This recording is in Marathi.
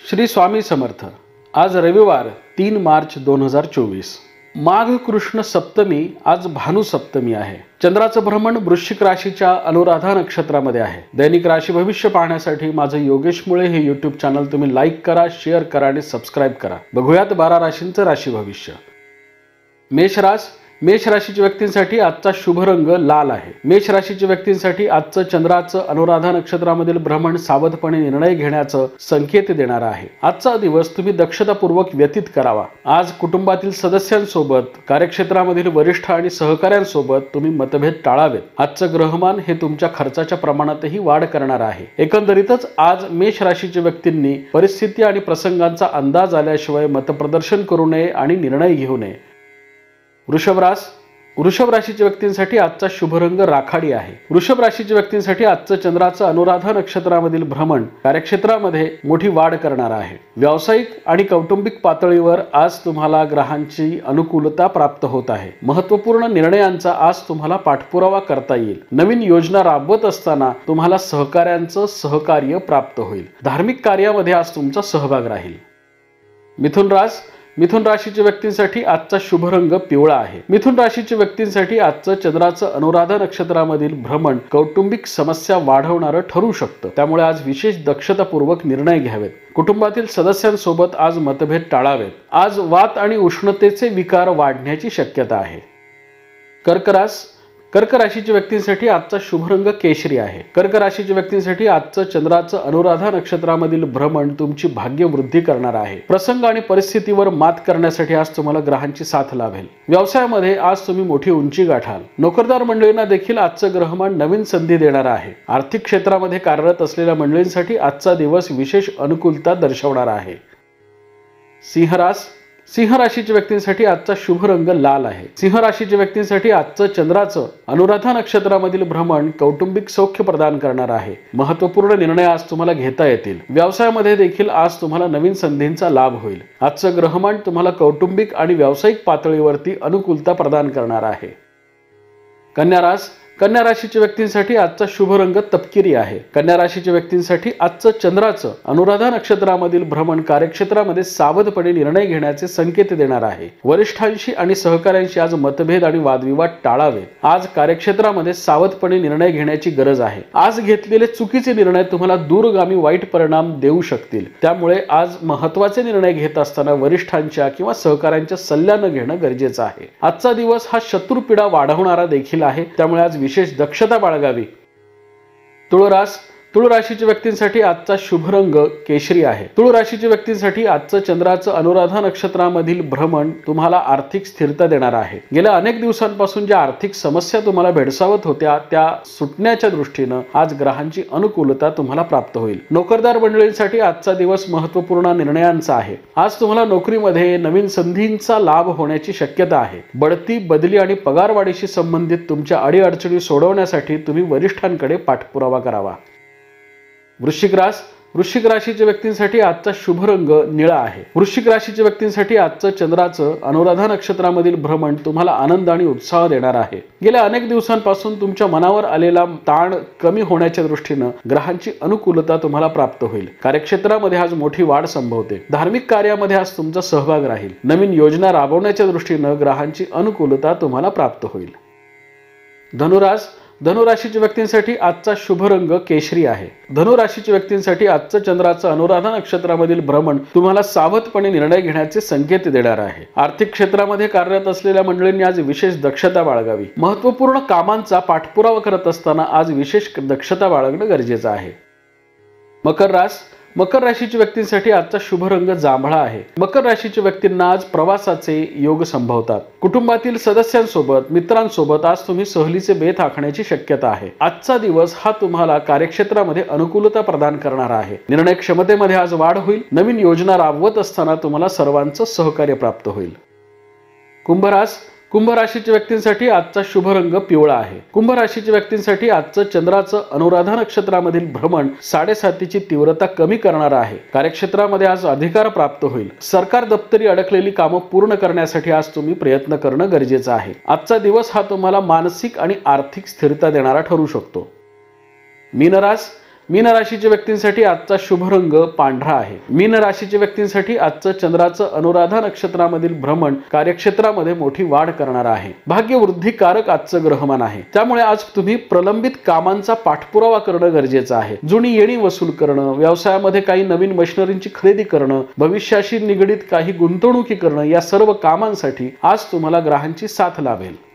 श्री स्वामी समर्थ। आज रविवार 3 मार्च 2024, माघ कृष्ण सप्तमी। आज भानु सप्तमी आहे। चंद्राचं भ्रमण वृश्चिक राशीच्या अनुराधा नक्षत्रामध्ये आहे। दैनिक राशी भविष्य पाहण्यासाठी माझं योगेश मुळे हे यूट्यूब चॅनल तुम्ही लाईक करा, शेअर करा आणि सबस्क्राईब करा। बघूयात 12 राशींचं राशी भविष्य। मेष राशीच्या व्यक्तींसाठी आजचा शुभ रंग लाल आहे। मेष राशीच्या व्यक्तींसाठी आजचं चंद्राचं अनुराधा नक्षत्रामधील भ्रमण सावधपणे निर्णय घेण्याचं संकेत देणार आहे। आजचा दिवस तुम्ही दक्षतापूर्वक व्यतीत करावा। आज कुटुंबातील सदस्यांसोबत, कार्यक्षेत्रामधील वरिष्ठ आणि सहकाऱ्यांसोबत तुम्ही मतभेद टाळावेत। आजचं ग्रहमान हे तुमच्या खर्चाच्या प्रमाणातही वाढ करणार आहे। एकंदरीतच आज मेष राशीच्या व्यक्तींनी परिस्थिती आणि प्रसंगांचा अंदाज आल्याशिवाय मतप्रदर्शन करू नये आणि निर्णय घेऊ नये। वृषभ राशीच्या व्यक्तींसाठी आजचा शुभ रंग राखाडी आहे। वृषभ राशीच्या व्यक्तींसाठी आजचं चंद्राचं अनुराधा नक्षत्रामधील भ्रमण कार्यक्षेत्रामध्ये मोठी वाढ करणार आहे। व्यावसायिक आणि कौटुंबिक पातळीवर आज तुम्हाला ग्रहांची अनुकूलता प्राप्त होत आहे। महत्त्वपूर्ण निर्णयांचा आज तुम्हाला पाठपुरावा करता येईल। नवीन योजना राबवत असताना तुम्हाला सहकाऱ्यांचं सहकार्य प्राप्त होईल। धार्मिक कार्यामध्ये आज तुमचा सहभाग राहील। मिथुन राशीच्या व्यक्तींसाठी आजचा शुभ रंग पिवळा आहे। मिथुन राशीच्या व्यक्तींसाठी आजचं चंद्राचं अनुराधा नक्षत्रामधील भ्रमण कौटुंबिक समस्या वाढवणारं ठरू शकतं। त्यामुळे आज विशेष दक्षतापूर्वक निर्णय घ्यावेत। कुटुंबातील सदस्यांसोबत आज मतभेद टाळावेत। आज वात आणि उष्णतेचे विकार वाढण्याची शक्यता आहे। कर्क राशीच्या व्यक्तींसाठी आजचा शुभ रंग केशरी आहे। कर्क राशीच्या व्यक्तींसाठी आजचं चंद्राचं अनुराधा नक्षत्रामधील भ्रमण तुमची भाग्य वृद्धी करणार आहे। प्रसंग आणि परिस्थितीवर मात करण्यासाठी आज तुम्हाला ग्रहांची साथ लाभेल। व्यवसायामध्ये आज तुम्ही मोठी उंची गाठाल। नोकरदार मंडळींना देखील आजचं ग्रहमान नवीन संधी देणार आहे। आर्थिक क्षेत्रामध्ये कार्यरत असलेल्या मंडळींसाठी आजचा दिवस विशेष अनुकूलता दर्शवणार आहे। सिंह राशीच्या व्यक्तींसाठी आजचा शुभ रंग लाल आहे। सिंह राशीच्या व्यक्तींसाठी आजचं चंद्राचं अनुराधा नक्षत्रामधील भ्रमण कौटुंबिक सौख्य प्रदान करणार आहे। महत्त्वपूर्ण निर्णय आज तुम्हाला घेता येतील। व्यवसायामध्ये देखील आज तुम्हाला नवीन संधींचा लाभ होईल। आजचं ग्रहमान तुम्हाला कौटुंबिक आणि व्यावसायिक पातळीवरती अनुकूलता प्रदान करणार आहे। कन्या राशीच्या व्यक्तींसाठी आजचा शुभ रंग तपकिरी आहे। कन्या राशीच्या व्यक्तींसाठी आजचं चंद्राचं अनुराधा नक्षत्रामधील भ्रमण कार्यक्षेत्रामध्ये सावधपणे निर्णय घेण्याचे संकेत देणार आहे। वरिष्ठांशी आणि सहकाऱ्यांशी आज मतभेद आणि वादविवाद टाळावे। आज कार्यक्षेत्रामध्ये सावधपणे निर्णय घेण्याची गरज आहे। आज घेतलेले चुकीचे निर्णय तुम्हाला दूरगामी वाईट परिणाम देऊ शकतील। त्यामुळे आज महत्त्वाचे निर्णय घेत असताना वरिष्ठांच्या किंवा सहकाऱ्यांच्या सल्ल्याने घेणं गरजेचं आहे। आजचा दिवस हा शत्रुपीडा वाढवणारा देखील आहे। त्यामुळे आज विशेष दक्षता बाळगावी। तुळ राशीच्या व्यक्तींसाठी आजचा शुभ रंग केशरी आहे। तुळ राशीच्या व्यक्तींसाठी आजचं चंद्राचं अनुराधा नक्षत्रामधील भ्रमण तुम्हाला आर्थिक स्थिरता देणार आहे। गेल्या अनेक दिवसांपासून ज्या आर्थिक समस्या तुम्हाला भेडसावत होत्या त्या सुटण्याच्या दृष्टीनं आज ग्रहांची अनुकूलता तुम्हाला प्राप्त होईल। नोकरदार मंडळींसाठी आजचा दिवस महत्त्वपूर्ण निर्णयांचा आहे। आज तुम्हाला नोकरीमध्ये नवीन संधींचा लाभ होण्याची शक्यता आहे। बढती, बदली आणि पगारवाढीशी संबंधित तुमच्या अडीअडचणी सोडवण्यासाठी तुम्ही वरिष्ठांकडे पाठपुरावा करावा। वृश्चिक राशीच्या व्यक्तींसाठी आजचा शुभ रंग निळा आहे। वृश्चिक राशीच्या व्यक्तींसाठी आजचं चंद्राचं अनुराधा नक्षत्रामधील भ्रमण तुम्हाला आनंद आणि उत्साह देणार आहे। गेल्या अनेक दिवसांपासून तुमच्या मनावर आलेला ताण कमी होण्याच्या दृष्टीनं ग्रहांची अनुकूलता तुम्हाला प्राप्त होईल। कार्यक्षेत्रामध्ये आज मोठी वाढ संभवते। धार्मिक कार्यामध्ये आज तुमचा सहभाग राहील। नवीन योजना राबवण्याच्या दृष्टीनं ग्रहांची अनुकूलता तुम्हाला प्राप्त होईल। धनुराशीच्या व्यक्तींसाठी आजचा शुभ रंग केशरी आहे। धनुराशीच्या व्यक्तींसाठी आजचं चंद्राचं अनुराधा नक्षत्रामधील भ्रमण तुम्हाला सावधपणे निर्णय घेण्याचे संकेत देणार आहे। आर्थिक क्षेत्रामध्ये कार्यरत असलेल्या मंडळींनी आज विशेष दक्षता बाळगावी। महत्त्वपूर्ण कामांचा पाठपुरावा करत असताना आज विशेष दक्षता बाळगणं गरजेचं आहे। मकर राशीच्या व्यक्तींसाठी आजचा शुभ रंग जांभळा आहे। मकर राशीच्या व्यक्तींना आज प्रवासाचे योग संभवतात। कुटुंबातील सदस्यांसोबत, मित्रांसोबत आज तुम्ही सहलीचे बेत आखण्याची शक्यता आहे। आजचा दिवस हा तुम्हाला कार्यक्षेत्रामध्ये अनुकूलता प्रदान करणार आहे। निर्णय क्षमतेमध्ये आज वाढ होईल। नवीन योजना राबवत असताना तुम्हाला सर्वांचं सहकार्य प्राप्त होईल। कुंभ राशीच्या व्यक्तींसाठी आजचा शुभ रंग पिवळा आहे। कुंभ राशीच्या व्यक्तींसाठी आजचं चंद्राचं अनुराधा नक्षत्रामधील भ्रमण 7:30ची तीव्रता कमी करणार आहे। कार्यक्षेत्रामध्ये आज अधिकार प्राप्त होईल। सरकार दप्तरी अडकलेली कामं पूर्ण करण्यासाठी आज तुम्ही प्रयत्न करणं गरजेचं आहे। आजचा दिवस हा तुम्हाला मानसिक आणि आर्थिक स्थिरता देणारा ठरू शकतो। मीन राशीच्या व्यक्तींसाठी आजचा शुभ रंग पांढरा आहे. मीन राशीच्या व्यक्तींसाठी आजचं चंद्राचं अनुराधा नक्षत्रामधील भ्रमण कार्यक्षेत्रामध्ये मोठी वाढ करणार आहे. भाग्यवृद्धिकारक आजचं ग्रहमान आहे. त्यामुळे आज तुम्ही प्रलंबित कामांचा पाठपुरावा करणं गरजेचं आहे. जुनी येणी वसूल करणं, व्यवसायामध्ये काही नवीन मशिनरींची खरेदी करणं, भविष्याशी निगडीत काही गुंतवणुकी करणं, या सर्व कामांसाठी आज तुम्हाला ग्रहांची साथ लाभेल.